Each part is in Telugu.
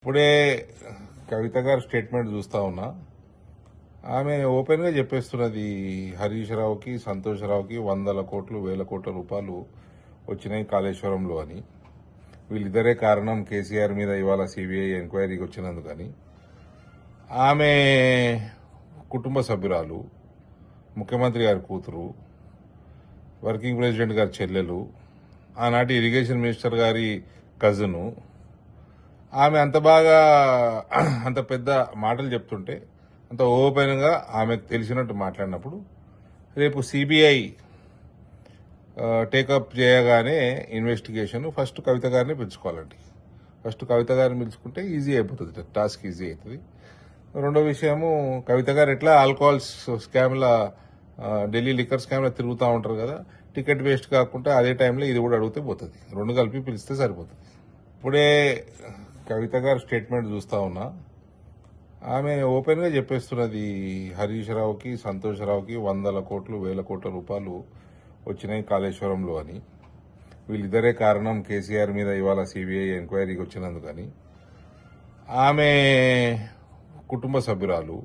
ఇప్పుడే కవిత గారి స్టేట్మెంట్ చూస్తా ఉన్నా. ఆమె ఓపెన్ గా చెప్పేస్తున్నది హరీష్ రావుకి సంతోష్ రావుకి 100 కోట్లు 1000 కోట్ల రూపాయలు వచ్చినాయి కాళేశ్వరంలో అని. వీళ్ళిద్దరే కారణం కేసీఆర్ మీద ఇవాళ సిబిఐ ఎంక్వైరీకి వచ్చినందుకని. ఆమె కుటుంబ సభ్యురాలు, ముఖ్యమంత్రి గారి కూతురు, వర్కింగ్ ప్రెసిడెంట్ గారి చెల్లెలు, ఆనాటి ఇరిగేషన్ మినిస్టర్ గారి కజిను. ఆమె అంత బాగా అంత పెద్ద మాటలు చెప్తుంటే, అంత ఓపెన్గా ఆమెకు తెలిసినట్టు మాట్లాడినప్పుడు రేపు సిబిఐ టేకప్ చేయగానే ఇన్వెస్టిగేషన్ ఫస్ట్ కవిత గారిని పిలుచుకోవాలండి. ఫస్ట్ కవిత గారిని పిలుచుకుంటే ఈజీ అయిపోతుంది, టాస్క్ ఈజీ అవుతుంది. రెండో విషయము, కవిత గారు ఎట్లా ఆల్కహాల్ స్కామ్ల ఢిల్లీ లిక్కర్ స్కామ్లో తిరుగుతూ ఉంటారు కదా, టికెట్ వేస్ట్ కాకుండా అదే టైంలో ఇది కూడా అడిగితే పోతుంది. రెండు కలిపి పిలిస్తే సరిపోతుంది. ఇప్పుడే కవిత గారి స్టేట్మెంట్ చూస్తా ఉన్నా. ఆమె ఓపెన్ గా చెప్పేస్తున్నది హరీష్ రావుకి సంతోష్ రావుకి 100 కోట్లు 1000 కోట్ల రూపాయలు వచ్చినాయి కాళేశ్వరంలో అని. వీళ్ళిద్దరే కారణం కేసీఆర్ మీద ఇవాళ సిబిఐ ఎంక్వైరీకి వచ్చినందుకని. ఆమె కుటుంబ సభ్యురాలు,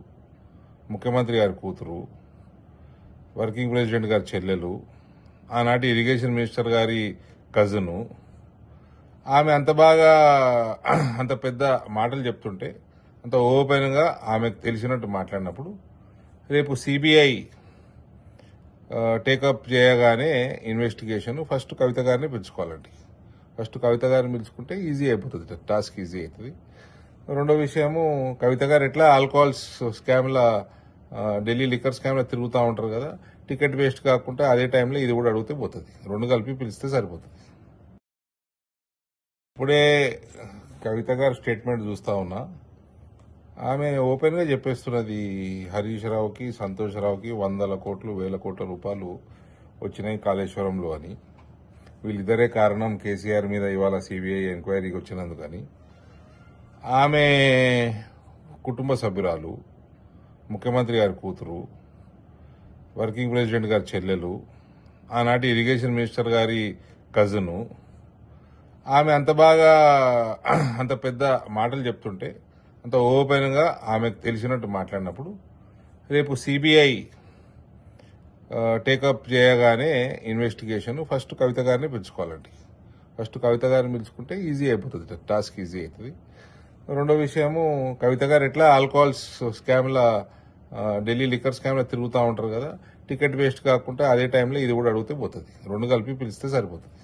ముఖ్యమంత్రి గారి కూతురు, వర్కింగ్ ప్రెసిడెంట్ గారి చెల్లెలు, ఆనాటి ఇరిగేషన్ మినిస్టర్ గారి కజిను. ఆమె అంత బాగా అంత పెద్ద మాటలు చెప్తుంటే, అంత ఓపెన్గా ఆమెకు తెలిసినట్టు మాట్లాడినప్పుడు రేపు సిబిఐ టేకప్ చేయగానే ఇన్వెస్టిగేషన్ ఫస్ట్ కవిత గారిని పిలుచుకోవాలండి. ఫస్ట్ కవిత గారిని పిలుచుకుంటే ఈజీ అయిపోతుంది, టాస్క్ ఈజీ అవుతుంది. రెండో విషయము, కవిత గారు ఎట్లా ఆల్కహాల్ స్కామ్ల ఢిల్లీ లిక్కర్ స్కామ్లో తిరుగుతూ ఉంటారు కదా, టికెట్ వేస్ట్ కాకుండా అదే టైంలో ఇది కూడా అడిగితే పోతుంది. రెండు కలిపి పిలిస్తే సరిపోతుంది. ఇప్పుడే కవిత గారి స్టేట్మెంట్ చూస్తా ఉన్నా. ఆమె ఓపెన్ గా చెప్పేస్తున్నది హరీష్ రావుకి సంతోష్ రావుకి 100 కోట్లు 1000 కోట్ల రూపాయలు వచ్చినాయి కాళేశ్వరంలో అని. వీళ్ళిద్దరే కారణం కేసీఆర్ మీద ఇవాళ సిబిఐ ఎంక్వైరీకి వచ్చినందుకని. ఆమె కుటుంబ సభ్యురాలు, ముఖ్యమంత్రి గారి కూతురు, వర్కింగ్ ప్రెసిడెంట్ గారి చెల్లెలు, ఆనాటి ఇరిగేషన్ మినిస్టర్ గారి కజిను. ఆమె అంత బాగా అంత పెద్ద మాటలు చెప్తుంటే, అంత ఓపెన్గా ఆమెకు తెలిసినట్టు మాట్లాడినప్పుడు రేపు సిబిఐ టేకప్ చేయగానే ఇన్వెస్టిగేషన్ ఫస్ట్ కవిత గారిని పిలుచుకోవాలండి. ఫస్ట్ కవిత గారిని పిలుచుకుంటే ఈజీ అయిపోతుంది, టాస్క్ ఈజీ అవుతుంది. రెండో విషయము, కవిత గారు ఎట్లా ఆల్కహాల్ స్కామ్ల ఢిల్లీ లిక్కర్ స్కామ్లో తిరుగుతూ ఉంటారు కదా, టికెట్ వేస్ట్ కాకుండా అదే టైంలో ఇది కూడా అడిగితే పోతుంది. రెండు కలిపి పిలిస్తే సరిపోతుంది.